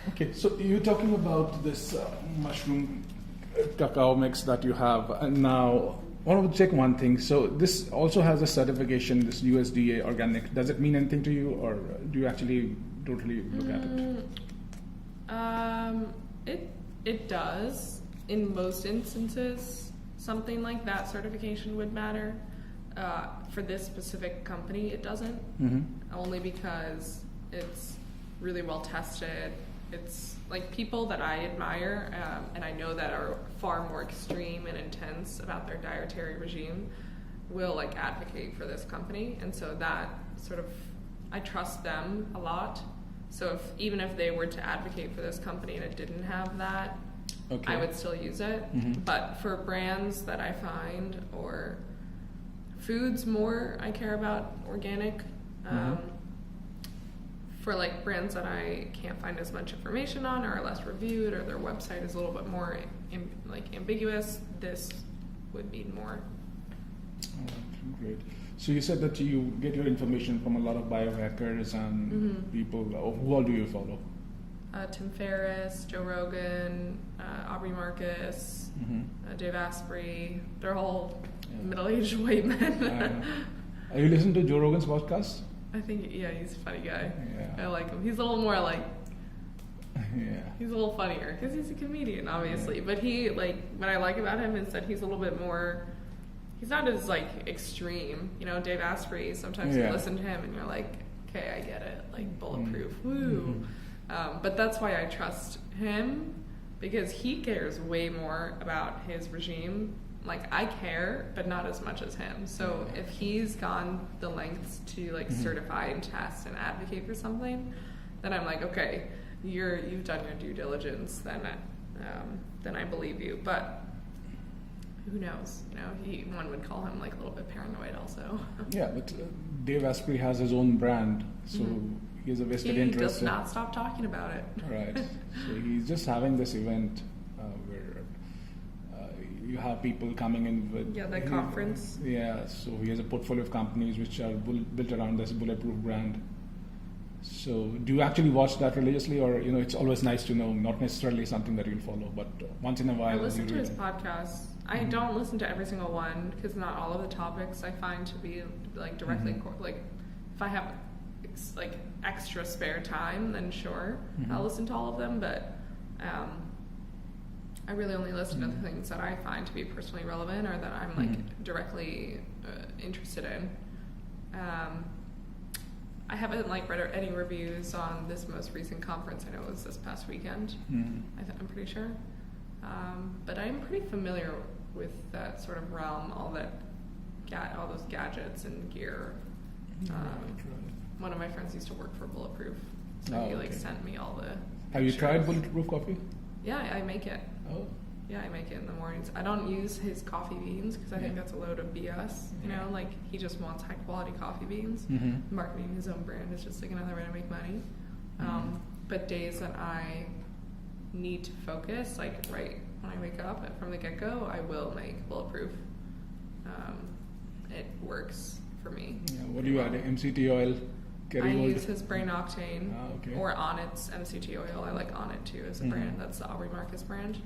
Okay, so you're talking about this mushroom cacao mix that you have, and now I want to check one thing. So this also has a certification, this USDA organic. Does it mean anything to you, or do you actually totally look at it? It does. In most instances, something like that certification would matter. For this specific company, it doesn't. Only because it's really well tested. It's like people that I admire and I know that are far more extreme and intense about their dietary regime will like advocate for this company, and so that sort of I trust them a lot. So even if they were to advocate for this company and it didn't have that, I would still use it. But for brands that I find, or foods more, I care about organic. For like brands that I can't find as much information on, or are less reviewed, or their website is a little bit more ambiguous, this would mean more. Great. So you said that you get your information from a lot of biohackers and people. Who all do you follow? Tim Ferriss, Joe Rogan, Aubrey Marcus, Dave Asprey. They're all middle-aged white men. Are you listening to Joe Rogan's podcast? I think, he's a funny guy. Yeah. I like him. He's a little more like, yeah. He's a little funnier because he's a comedian, obviously. Yeah. But he, like, what I like about him is that he's a little bit more, he's not as, like, extreme. You know, Dave Asprey, sometimes you listen to him and you're like, okay, I get it. Like, bulletproof, woo. But that's why I trust him, because he cares way more about his regime. Like, I care, but not as much as him. So if he's gone the lengths to like certify and test and advocate for something, then I'm like, okay, you've done your due diligence. Then I believe you. But who knows? You know, one would call him like a little bit paranoid, also. Yeah, but Dave Asprey has his own brand, so he has a vested interest. He does not stop talking about it. Right. So he's just having this event where you have people coming in with that conference. Yeah, so he has a portfolio of companies which are built around this bulletproof brand. So do you actually watch that religiously, or it's always nice to know, not necessarily something that you'll follow, but once in a while? I listen to his podcasts. I don't listen to every single one because not all of the topics I find to be like directly like if I have like extra spare time, then sure I'll listen to all of them, but I really only listen to the things that I find to be personally relevant or that I'm like directly interested in. I haven't like read any reviews on this most recent conference. I know it was this past weekend. I'm pretty sure, but I'm pretty familiar with that sort of realm. All those gadgets and gear. One of my friends used to work for Bulletproof, so he like sent me all the. Have you tried Bulletproof coffee? Yeah, I make it. Oh. Yeah, I make it in the mornings. I don't use his coffee beans because I think that's a load of BS. You know, like he just wants high quality coffee beans. Marketing his own brand is just like another way to make money. But days that I need to focus, like right when I wake up from the get go, I will make Bulletproof. It works for me. Yeah, what do you add? MCT oil? I use his Brain Octane or Onnit's MCT oil. I like Onnit too as a brand. That's the Aubrey Marcus brand.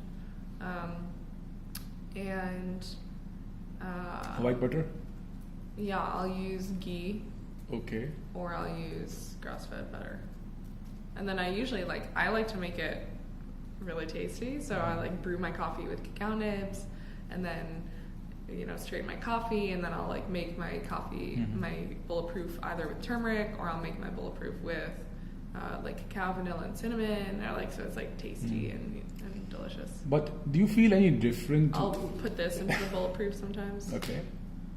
White butter? Yeah, I'll use ghee. Okay. Or I'll use grass-fed butter. And then I usually I like to make it really tasty, so I like brew my coffee with cacao nibs, and then strain my coffee, and then I'll like make my coffee, my Bulletproof either with turmeric, or I'll make my Bulletproof with like cacao, vanilla, and cinnamon. So it's like tasty and delicious. But do you feel any different? I'll put this into the Bulletproof sometimes. Okay,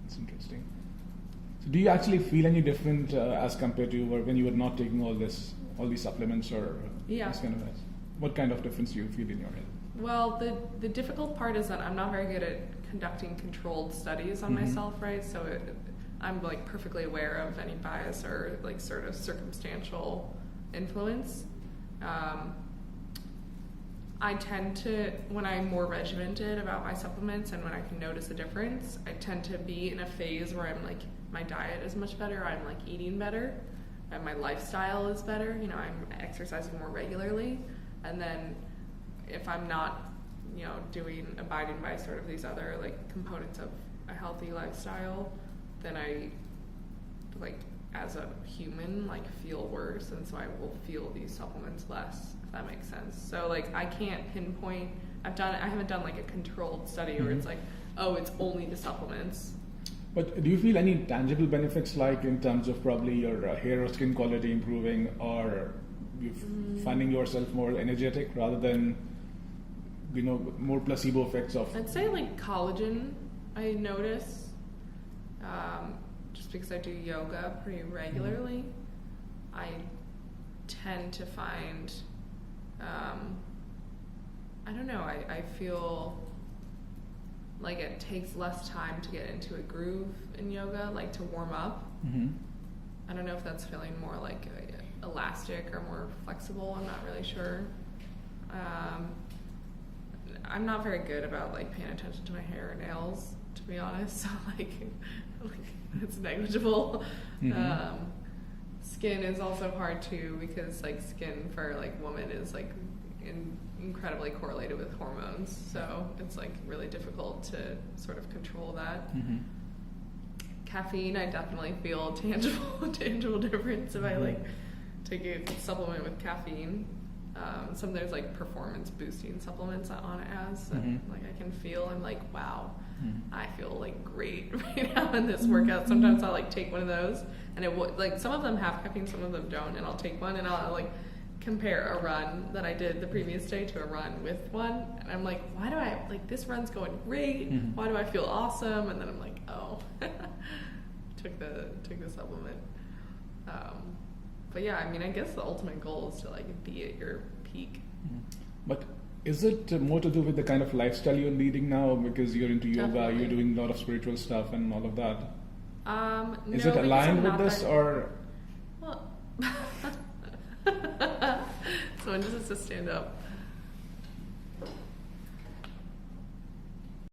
that's interesting. So do you actually feel any different as compared to when you were not taking all these supplements or this kind of thing? What kind of difference do you feel in your head? Well, the difficult part is that I'm not very good at conducting controlled studies on myself, right? So I'm like perfectly aware of any bias or like sort of circumstantial influence. I tend to, when I'm more regimented about my supplements and when I can notice a difference, I tend to be in a phase where I'm like, my diet is much better, I'm like eating better, and my lifestyle is better, I'm exercising more regularly. And then if I'm not, abiding by sort of these other like components of a healthy lifestyle, then I like as a human like feel worse, and so I will feel these supplements less, if that makes sense. So like I can't pinpoint. I haven't done like a controlled study where it's like, oh, it's only the supplements. But do you feel any tangible benefits, like in terms of probably your hair or skin quality improving, or you finding yourself more energetic rather than, more placebo effects of? I'd say like collagen, I notice, just because I do yoga pretty regularly, I tend to find, I don't know, I feel like it takes less time to get into a groove in yoga, like to warm up. I don't know if that's feeling more like elastic or more flexible. I'm not really sure. I'm not very good about like paying attention to my hair or nails, to be honest. So like it's negligible. Skin is also hard too, because like skin for like women is like incredibly correlated with hormones, so it's like really difficult to sort of control that. Caffeine, I definitely feel tangible difference if I like take a supplement with caffeine. Some there's like performance boosting supplements on it as like I can feel, I'm like, wow, I feel like great right now in this workout. Sometimes I'll like take one of those, and it will like, some of them have caffeine, some of them don't, and I'll take one and I'll like compare a run that I did the previous day to a run with one, and I'm like, why do I like, this run's going great, why do I feel awesome? And then I'm like, oh, took the supplement. But yeah, I mean, I guess the ultimate goal is to like be at your peak. But is it more to do with the kind of lifestyle you're leading now, because you're into yoga, Definitely. you're doing a lot of spiritual stuff and all of that? Is No, it because aligned I'm with not this, that- or? Well, someone just has to stand up.